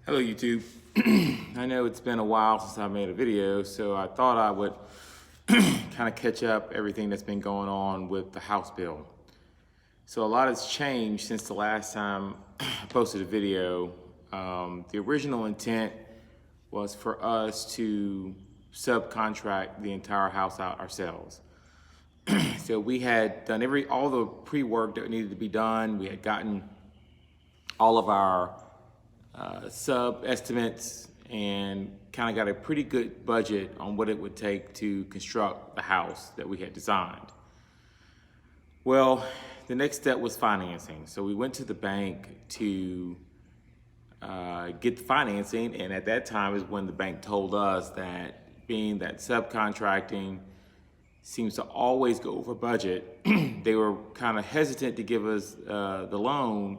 Hello YouTube. I know it's been a while since I made a video, so I thought I would kind of catch up everything that's been going on with the House bill. So a lot has changed since the last time I posted a video. The original intent was for us to subcontract the entire house out ourselves. So we had done all the pre-work that needed to be done. We had gotten all of our sub estimates and kind of got a pretty good budget on what it would take to construct the house that we had designed. Well, the next step was financing. So we went to the bank to get the financing, and at that time is when the bank told us that being that subcontracting seems to always go over budget, they were kind of hesitant to give us the loan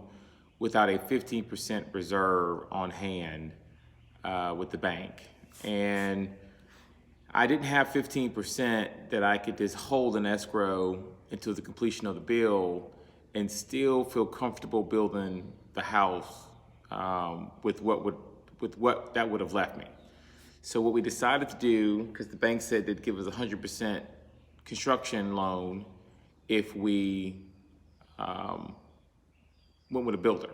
without a 15% reserve on hand with the bank. And I didn't have 15% that I could just hold in escrow until the completion of the bill and still feel comfortable building the house with what that would have left me. So what we decided to do, because the bank said they'd give us 100% construction loan if we went with a builder.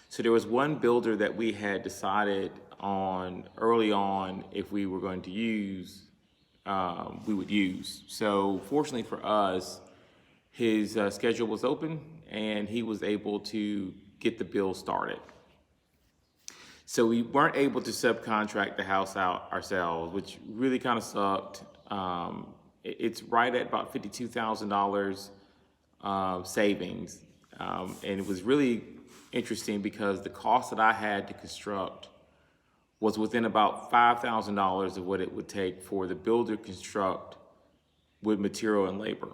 So there was one builder that we had decided on early on if we were going to use, we would use. So fortunately for us, his schedule was open and he was able to get the bill started. So we weren't able to subcontract the house out ourselves, which really kind of sucked. It's right at about $52,000 savings. And it was really interesting because the cost that I had to construct was within about $5,000 of what it would take for the builder to construct with material and labor.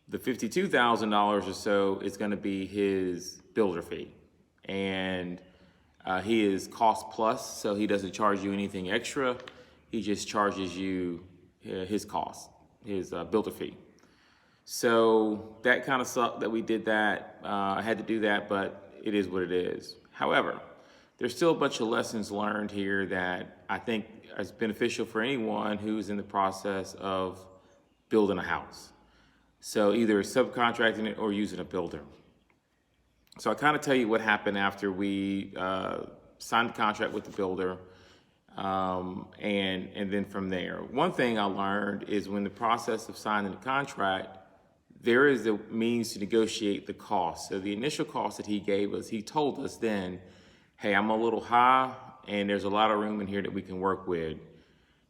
The $52,000 or so is going to be his builder fee. And he is cost plus, so he doesn't charge you anything extra. He just charges you his cost, his builder fee. So that kind of sucked that we did that. I had to do that, but it is what it is. However, there's still a bunch of lessons learned here that I think is beneficial for anyone who's in the process of building a house. So either subcontracting it or using a builder. So I kind of tell you what happened after we signed the contract with the builder. And then from there, one thing I learned is when the process of signing the contract, there is a means to negotiate the cost. So the initial cost that he gave us, he told us then, hey, I'm a little high and there's a lot of room in here that we can work with.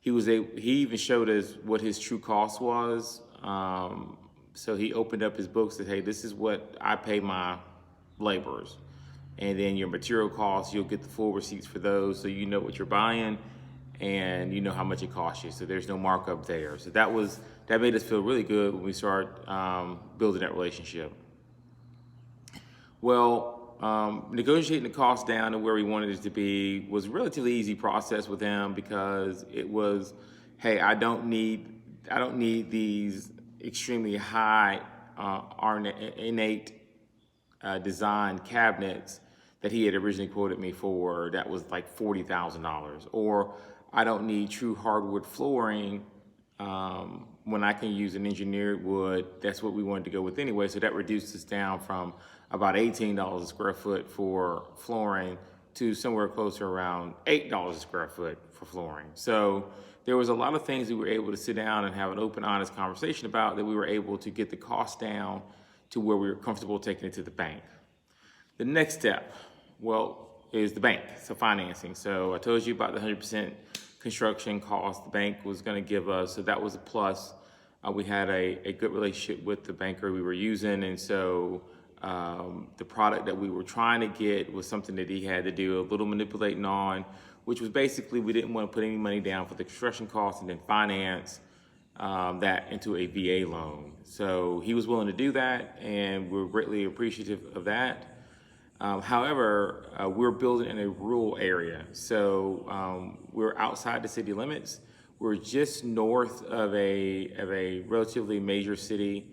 He even showed us what his true cost was. So he opened up his books and said, hey, this is what I pay my laborers. And then your material costs, you'll get the full receipts for those so you know what you're buying and you know how much it costs you. So there's no markup there. So that made us feel really good when we started building that relationship. Well, negotiating the cost down to where we wanted it to be was a relatively easy process with him because it was, hey, I don't need these extremely high ornate design cabinets that he had originally quoted me for. That was like $40,000. Or I don't need true hardwood flooring when I can use an engineered wood. That's what we wanted to go with anyway. So that reduced us down from about $18 a square foot for flooring to somewhere closer around $8 a square foot for flooring. So there was a lot of things we were able to sit down and have an open, honest conversation about that we were able to get the cost down to where we were comfortable taking it to the bank. The next step, is the bank, so financing. So I told you about the 100% construction cost the bank was going to give us, so that was a plus. We had a good relationship with the banker we were using, and so the product that we were trying to get was something that he had to do a little manipulating on, which was basically we didn't want to put any money down for the construction costs and then finance that into a VA loan. So he was willing to do that, and we're greatly appreciative of that. However, we're building in a rural area, so we're outside the city limits. We're just north of a relatively major city,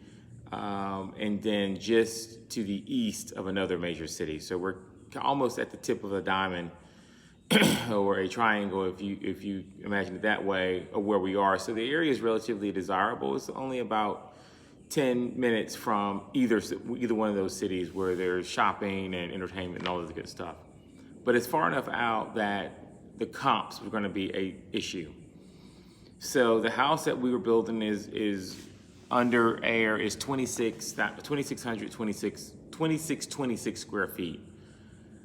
and then just to the east of another major city. So we're almost at the tip of a diamond or a triangle if you imagine it that way, of where we are. So the area is relatively desirable. It's only about 10 minutes from either one of those cities where there's shopping and entertainment and all of the good stuff. But it's far enough out that the comps were going to be a issue. So the house that we were building is under air is 2626 square feet.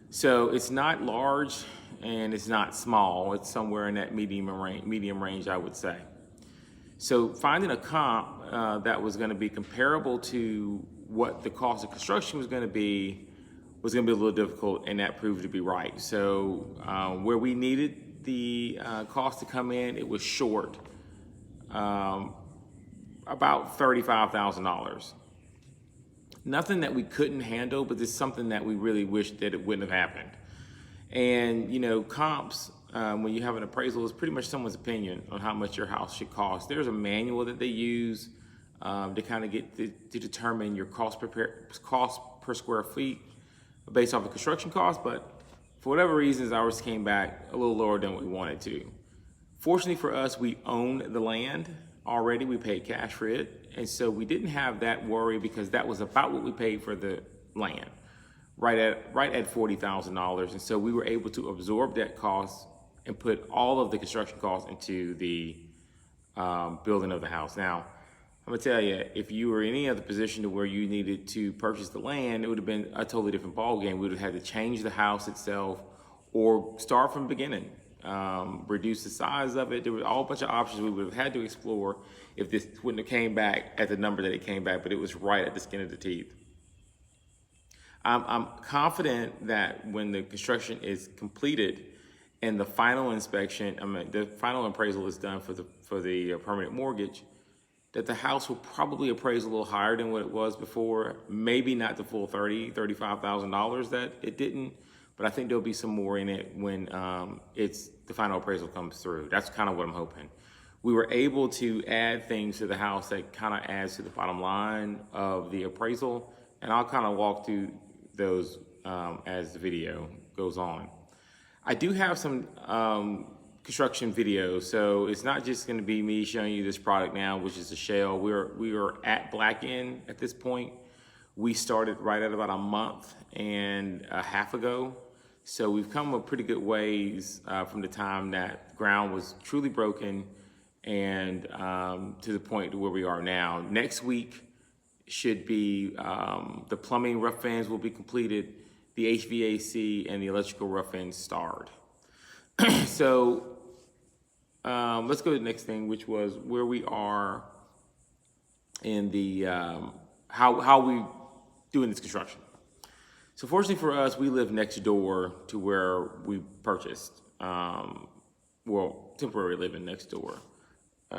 So it's not large and it's not small. It's somewhere in that medium range, I would say. So finding a comp that was going to be comparable to what the cost of construction was going to be a little difficult, and that proved to be right. So where we needed the cost to come in, it was short about $35,000. Nothing that we couldn't handle, but it's something that we really wish that it wouldn't have happened. And comps, when you have an appraisal, is pretty much someone's opinion on how much your house should cost. There's a manual that they use to kind of to determine your cost per square feet based off of construction costs, but for whatever reasons, ours came back a little lower than what we wanted to. Fortunately for us, we own the land already. We paid cash for it, and so we didn't have that worry because that was about what we paid for the land, right at $40,000. And so we were able to absorb that cost and put all of the construction costs into the building of the house. Now, I'm gonna tell you, if you were in any other position to where you needed to purchase the land, it would have been a totally different ballgame. We would have had to change the house itself or start from the beginning, reduce the size of it. There were a whole bunch of options we would have had to explore if this wouldn't have came back at the number that it came back, but it was right at the skin of the teeth. I'm confident that when the construction is completed and the final inspection, the final appraisal is done for the permanent mortgage, that the house will probably appraise a little higher than what it was before. Maybe not the full $35,000 that it didn't, but I think there'll be some more in it when the final appraisal comes through. That's kind of what I'm hoping. We were able to add things to the house that kind of adds to the bottom line of the appraisal, and I'll kind of walk through those as the video goes on. I do have some construction videos, so it's not just going to be me showing you this product now, which is a shell. We are at black end at this point. We started right at about a month and a half ago, so we've come a pretty good ways from the time that ground was truly broken and to the point to where we are now. Next week should be the plumbing rough fans will be completed, the HVAC and the electrical rough ends starred. So let's go to the next thing, which was where we are in the how we doing this construction. So fortunately for us, we live next door to where we purchased. Temporary living next door.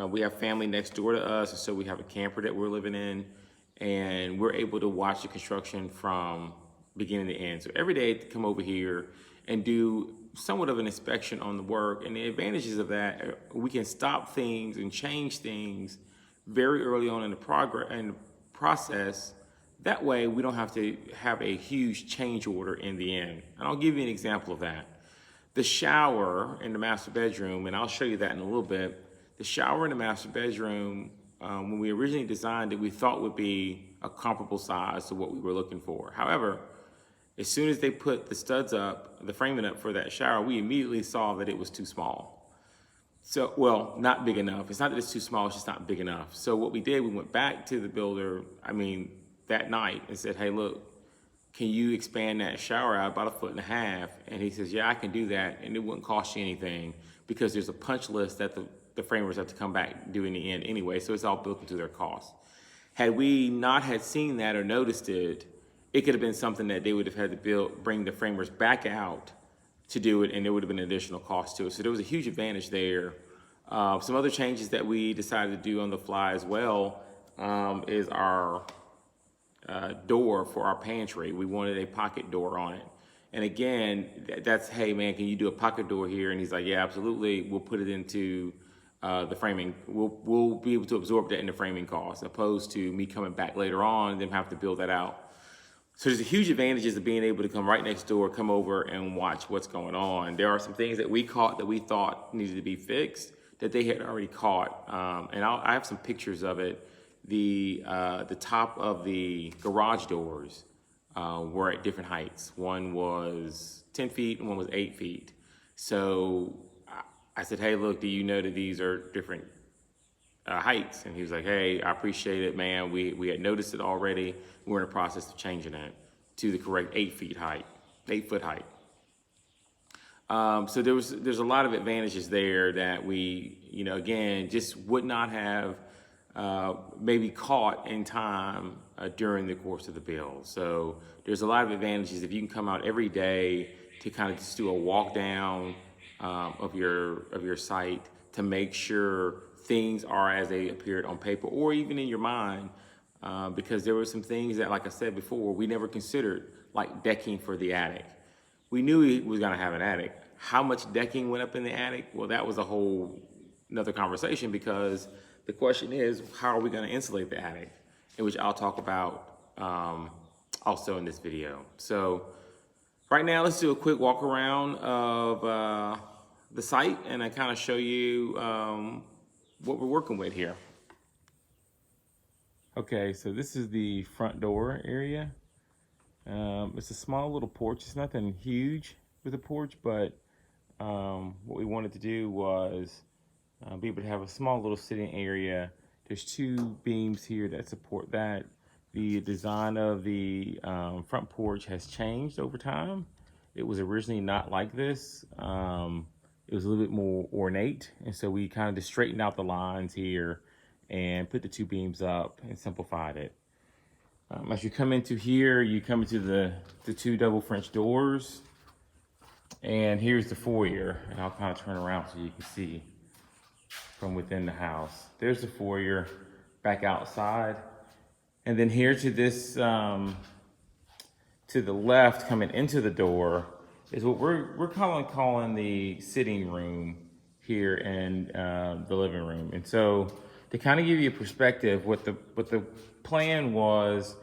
We have family next door to us, and so we have a camper that we're living in, and we're able to watch the construction from beginning to end. So every day to come over here and do somewhat of an inspection on the work, and the advantages of that, we can stop things and change things very early on in the process. That way we don't have to have a huge change order in the end. And I'll give you an example of that. The shower in the master bedroom, and I'll show you that in a little bit. The shower in the master bedroom, when we originally designed it, we thought would be a comparable size to what we were looking for. However, as soon as they put the studs up, the framing up for that shower, we immediately saw that it was too small. So, well, not big enough. It's not that it's too small, it's just not big enough. So what we did, we went back to the builder, that night, and said, hey, look, can you expand that shower out about 1.5 feet? And he says, yeah, I can do that, and it wouldn't cost you anything because there's a punch list that the framers have to come back and do in the end anyway, so it's all built into their cost. Had we not had seen that or noticed it, it could have been something that they would have had to bring the framers back out to do it, and there would have been an additional cost to it. So there was a huge advantage there. Some other changes that we decided to do on the fly as well is our door for our pantry. We wanted a pocket door on it. And again, that's, hey man, can you do a pocket door here? And he's like, yeah, absolutely. We'll put it into the framing. We'll be able to absorb that in the framing cost, opposed to me coming back later on and then have to build that out. So there's a huge advantages of being able to come right next door, come over and watch what's going on. There are some things that we caught that we thought needed to be fixed that they had already caught. And I have some pictures of it. The top of the garage doors were at different heights. One was 10 feet and one was 8 feet. So I said, hey, look, do you know that these are different heights? And he was like, hey, I appreciate it, man. We had noticed it already. We're in the process of changing it to the correct 8 foot height. So there's a lot of advantages there that we, again, just would not have maybe caught in time during the course of the build. So there's a lot of advantages if you can come out every day to kind of just do a walk down of your site to make sure things are as they appeared on paper or even in your mind, because there were some things that, like I said before, we never considered, like decking for the attic. We knew we was gonna have an attic. How much decking went up in the attic? Well, that was a whole another conversation, because the question is, how are we gonna insulate the attic? In which I'll talk about also in this video. So right now, let's do a quick walk around of the site, and I kind of show you what we're working with here. Okay, so this is the front door area. It's a small little porch. It's nothing huge with a porch, but what we wanted to do was be able to have a small little sitting area. There's 2 beams here that support that. The design of the front porch has changed over time. It was originally not like this. It was a little bit more ornate, and so we kind of just straightened out the lines here and put the 2 beams up and simplified it. As you come into here, you come into the 2 double French doors, and here's the foyer. And I'll kind of turn around so you can see from within the house. There's the foyer back outside, and then here to this to the left, coming into the door, is what we're calling the sitting room here in the living room. And so to kind of give you a perspective, what the plan was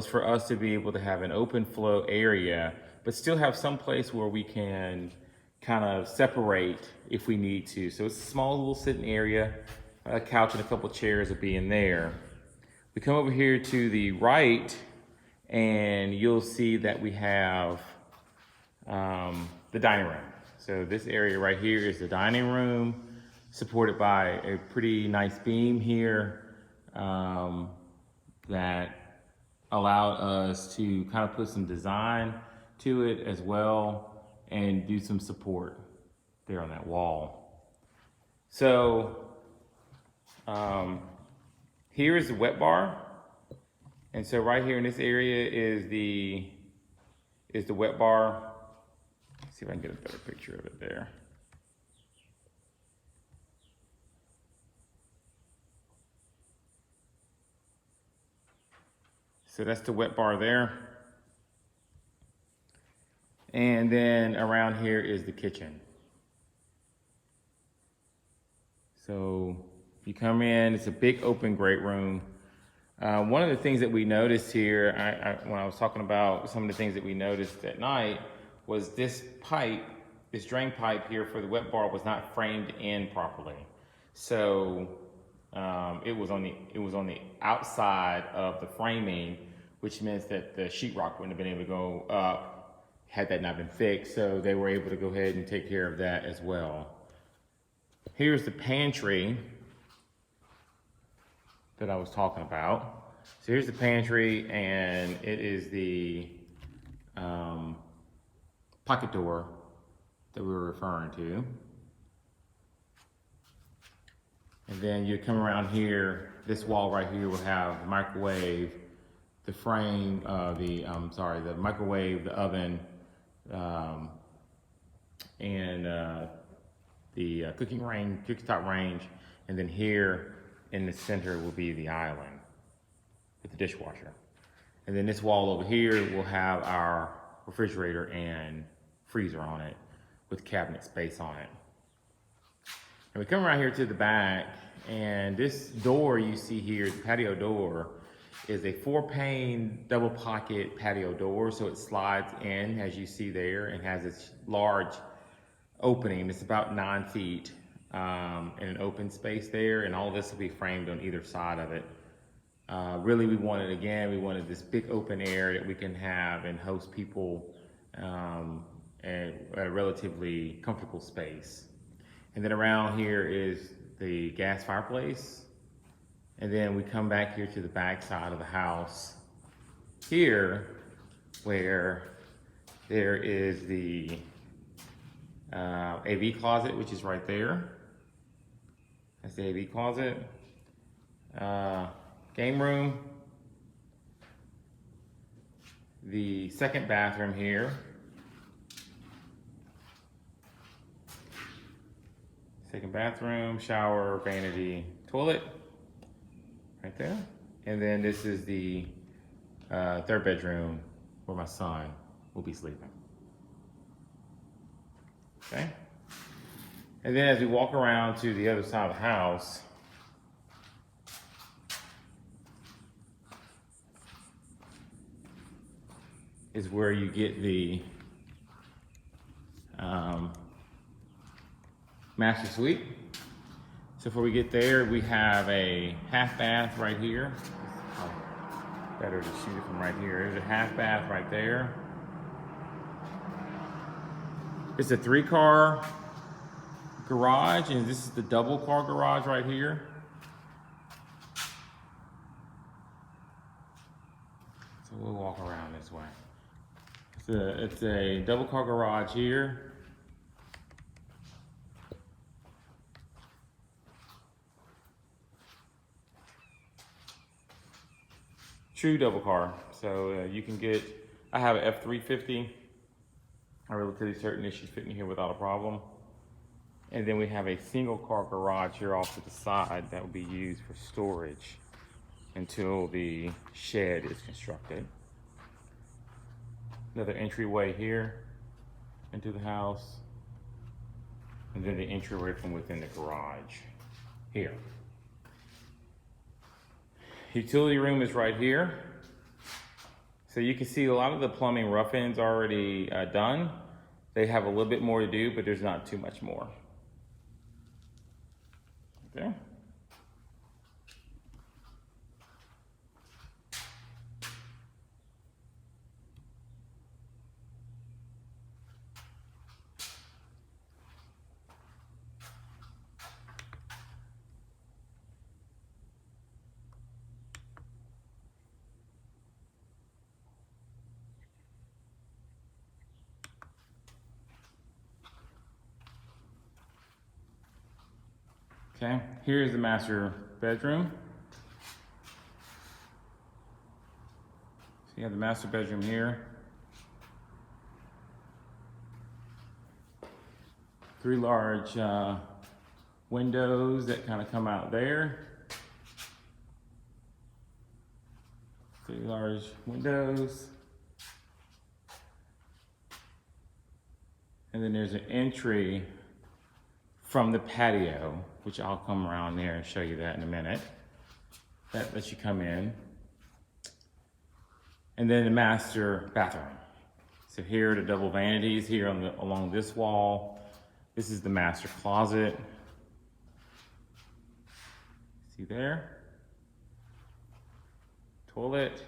for us to be able to have an open flow area, but still have some place where we can kind of separate if we need to. So it's a small little sitting area, a couch and a couple chairs will be in there. We come over here to the right, and you'll see that we have the dining room. So this area right here is the dining room, supported by a pretty nice beam here that allowed us to kind of put some design to it as well and do some support there on that wall. So here is the wet bar. And so right here in this area is the wet bar. Let's see if I can get a better picture of it there. So that's the wet bar there. And then around here is the kitchen. So if you come in, it's a big open great room. One of the things that we noticed here, when I was talking about some of the things that we noticed at night, was this pipe, this drain pipe here for the wet bar was not framed in properly. So it was on the outside of the framing, which means that the sheetrock wouldn't have been able to go up had that not been fixed. So they were able to go ahead and take care of that as well. Here's the pantry that I was talking about. So here's the pantry, and it is the pocket door that we were referring to. And then you come around here, this wall right here will have the microwave, the frame, the microwave, the oven, and the cooktop range. And then here in the center will be the island with the dishwasher. And then this wall over here will have our refrigerator and freezer on it with cabinet space on it. And we come around here to the back, and this door you see here, the patio door, is a 4-pane double pocket patio door. So it slides in, as you see there, and has this large opening. It's about 9 feet in an open space there, and all this will be framed on either side of it. Really, we wanted this big open air that we can have and host people in a relatively comfortable space. And then around here is the gas fireplace. And then we come back here to the back side of the house here, where there is the AV closet, which is right there. That's the AV closet. Game room. The second bathroom here. Second bathroom, shower, vanity, toilet. Right there. And then this is the third bedroom where my son will be sleeping. Okay. And then as we walk around to the other side of the house, is where you get the master suite. So before we get there, we have a half bath right here. Better to shoot it from right here. There's a half bath right there. It's a 3-car garage, and this is the double car garage right here. So we'll walk around this way. It's a double car garage here. True double car. So you can get, I have an F350. I'm relatively certain it should fit in here without a problem. And then we have a single car garage here off to the side that will be used for storage until the shed is constructed. Another entryway here into the house. And then the entryway from within the garage here. Utility room is right here. So you can see a lot of the plumbing rough-ins already done. They have a little bit more to do, but there's not too much more. Okay. Okay, here's the master bedroom. So you have the master bedroom here. 3 large windows that kind of come out there. 3 large windows. And then there's an entry from the patio, which I'll come around there and show you that in a minute. That lets you come in. And then the master bathroom. So here are the double vanities here along this wall. This is the master closet. See there? Toilet.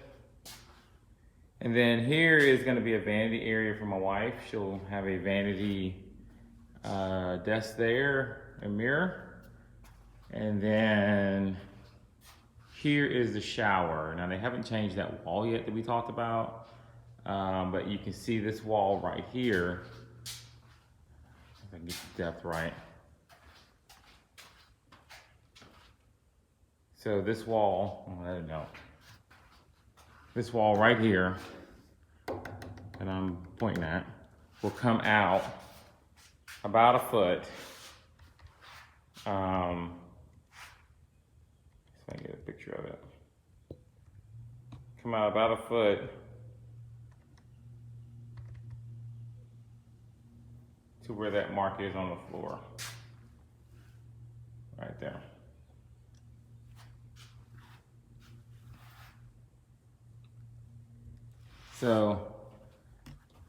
And then here is going to be a vanity area for my wife. She'll have a vanity desk there, a mirror. And then here is the shower. Now they haven't changed that wall yet that we talked about, but you can see this wall right here. If I can get the depth right. So this wall, I don't know. This wall right here that I'm pointing at will come out about a foot. So I can get a picture of it. Come out about a foot to where that mark is on the floor. Right there. So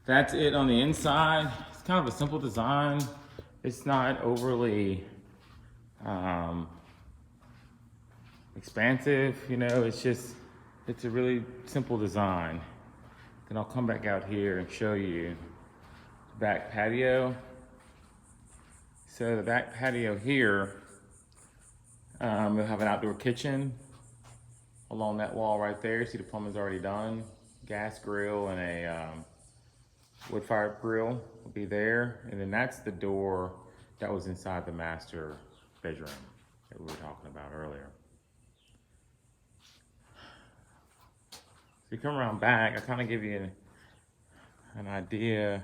that's it on the inside. It's kind of a simple design. It's not overly expansive, you know, it's a really simple design. Then I'll come back out here and show you the back patio. So the back patio here, we'll have an outdoor kitchen along that wall right there. See the plumbing's already done. Gas grill and a wood-fired grill will be there. And then that's the door that was inside the master bedroom that we were talking about earlier. So you come around back, I kind of give you an idea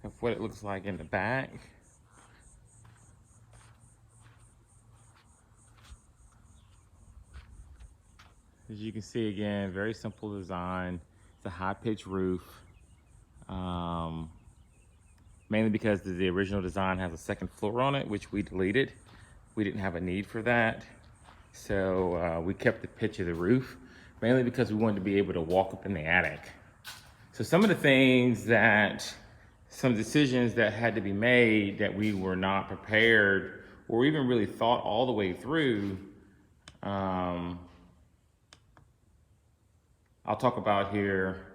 of what it looks like in the back. As you can see, again, very simple design. It's a high-pitched roof, mainly because the original design has a second floor on it, which we deleted. We didn't have a need for that, so we kept the pitch of the roof, mainly because we wanted to be able to walk up in the attic. So some decisions that had to be made that we were not prepared or even really thought all the way through, I'll talk about here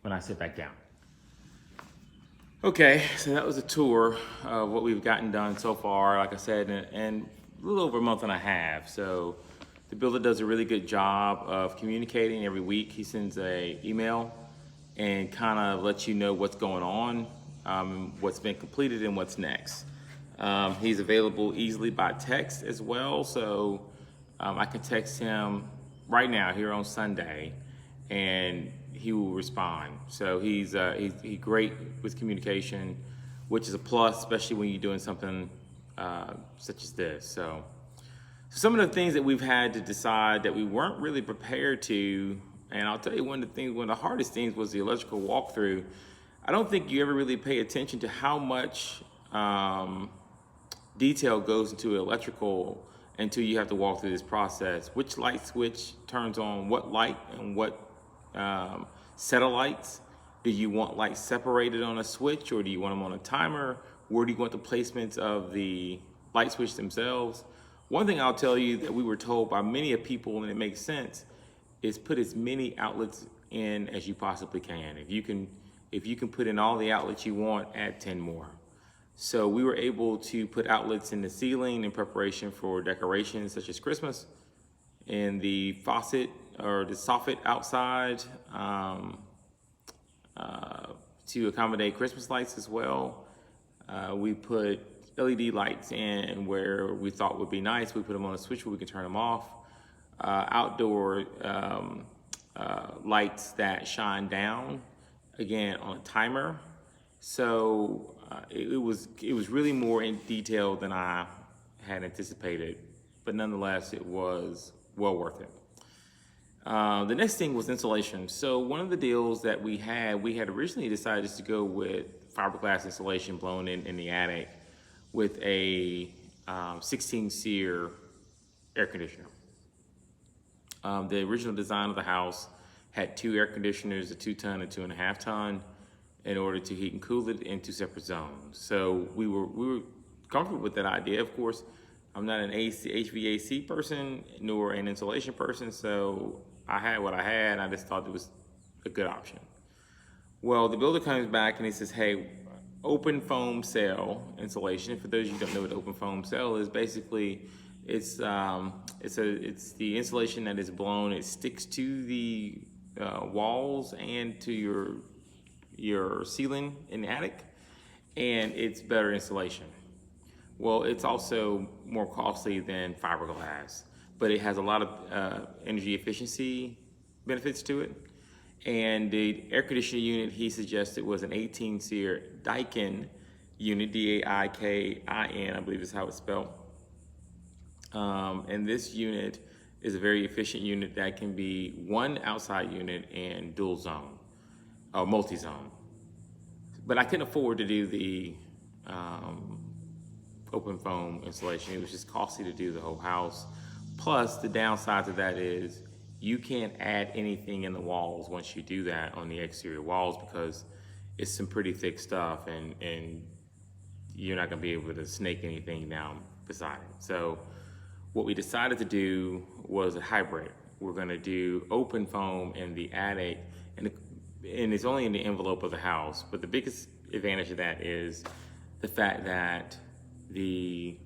when I sit back down. Okay, so that was a tour of what we've gotten done so far, like I said, in a little over a month and a half. So the builder does a really good job of communicating every week. He sends an email and kind of lets you know what's going on, what's been completed and what's next. He's available easily by text as well, so I can text him right now here on Sunday and he will respond. So he's great with communication, which is a plus, especially when you're doing something such as this. So some of the things that we've had to decide that we weren't really prepared to, and I'll tell you one of the hardest things was the electrical walkthrough. I don't think you ever really pay attention to how much detail goes into electrical until you have to walk through this process. Which light switch turns on what light and what set of lights? Do you want lights separated on a switch, or do you want them on a timer? Where do you want the placements of the light switch themselves? One thing I'll tell you that we were told by many of people, and it makes sense, is put as many outlets in as you possibly can. If you can put in all the outlets you want, add 10 more. So we were able to put outlets in the ceiling in preparation for decorations such as Christmas, in the faucet or the soffit outside to accommodate Christmas lights as well. We put LED lights in where we thought would be nice. We put them on a switch where we can turn them off. Outdoor lights that shine down, again, on a timer. So it was really more in detail than I had anticipated, but nonetheless, it was well worth it. The next thing was insulation. So one of the deals that we had originally decided to go with fiberglass insulation blown in the attic with a 16 SEER air conditioner. The original design of the house had 2 air conditioners, a 2-ton and 2.5 ton, in order to heat and cool it in 2 separate zones. So we were comfortable with that idea. Of course, I'm not an HVAC person nor an insulation person, so I had what I had, and I just thought it was a good option. Well, the builder comes back and he says, hey, open foam cell insulation. For those of you who don't know what open foam cell is, basically it's the insulation that is blown. It sticks to the walls and to your ceiling in the attic, and it's better insulation. Well, it's also more costly than fiberglass, but it has a lot of energy efficiency benefits to it. And the air conditioning unit he suggested was an 18 SEER Daikin unit, D-A-I-K-I-N, I believe is how it's spelled. And this unit is a very efficient unit that can be one outside unit and dual zone, or multi-zone. But I couldn't afford to do the open foam insulation. It was just costly to do the whole house. Plus, the downside to that is you can't add anything in the walls once you do that on the exterior walls, because it's some pretty thick stuff, and you're not gonna be able to snake anything down beside it. So what we decided to do was a hybrid. We're gonna do open foam in the attic, and it's only in the envelope of the house, but the biggest advantage of that is the fact that the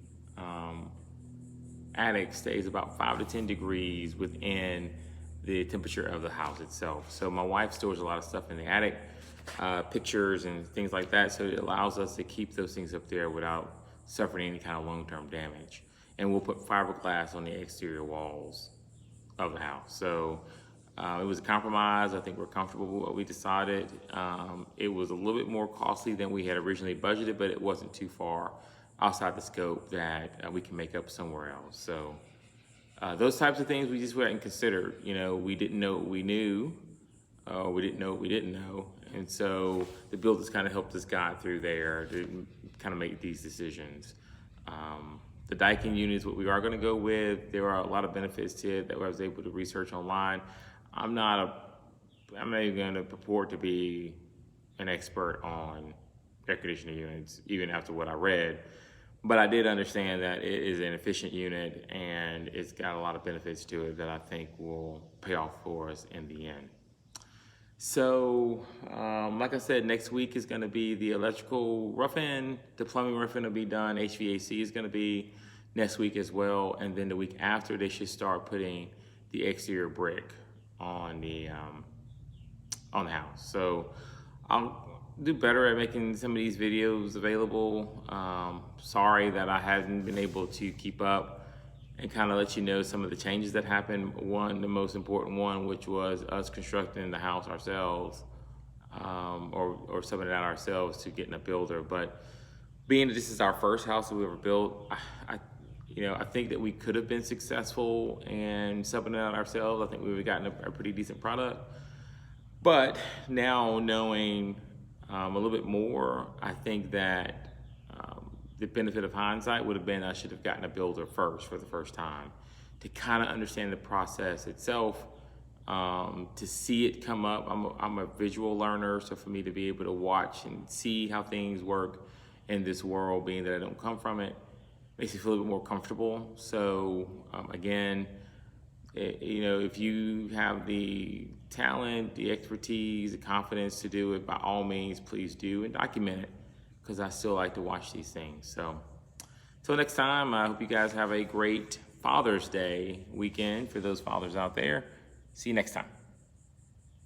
attic stays about 5 to 10 degrees within the temperature of the house itself. So my wife stores a lot of stuff in the attic, pictures and things like that, so it allows us to keep those things up there without suffering any kind of long-term damage. And we'll put fiberglass on the exterior walls of the house. So it was a compromise. I think we're comfortable with what we decided. It was a little bit more costly than we had originally budgeted, but it wasn't too far outside the scope that we can make up somewhere else. So those types of things we just went and considered. You know, we didn't know what we knew, we didn't know what we didn't know. And so the builders kind of helped us guide through there to kind of make these decisions. The Daikin unit is what we are going to go with. There are a lot of benefits to it that I was able to research online. I'm not even going to purport to be an expert on air conditioning units, even after what I read. But I did understand that it is an efficient unit, and it's got a lot of benefits to it that I think will pay off for us in the end. So, like I said, next week is going to be the electrical rough-in. The plumbing rough-in will be done. HVAC is going to be next week as well. And then the week after, they should start putting the exterior brick on the house. So I'll do better at making some of these videos available. Sorry that I haven't been able to keep up and kind of let you know some of the changes that happened. The most important one, which was us constructing the house ourselves, or subbing it out ourselves to getting a builder. But being that this is our first house that we ever built, I think that we could have been successful in subbing it out ourselves. I think we would have gotten a pretty decent product. But now knowing a little bit more, I think that the benefit of hindsight would have been I should have gotten a builder first for the first time to kind of understand the process itself, to see it come up. I'm a visual learner, so for me to be able to watch and see how things work in this world, being that I don't come from it, makes me feel a little bit more comfortable. So again, if you have the talent, the expertise, the confidence to do it, by all means, please do, and document it, because I still like to watch these things. So until next time, I hope you guys have a great Father's Day weekend for those fathers out there. See you next time.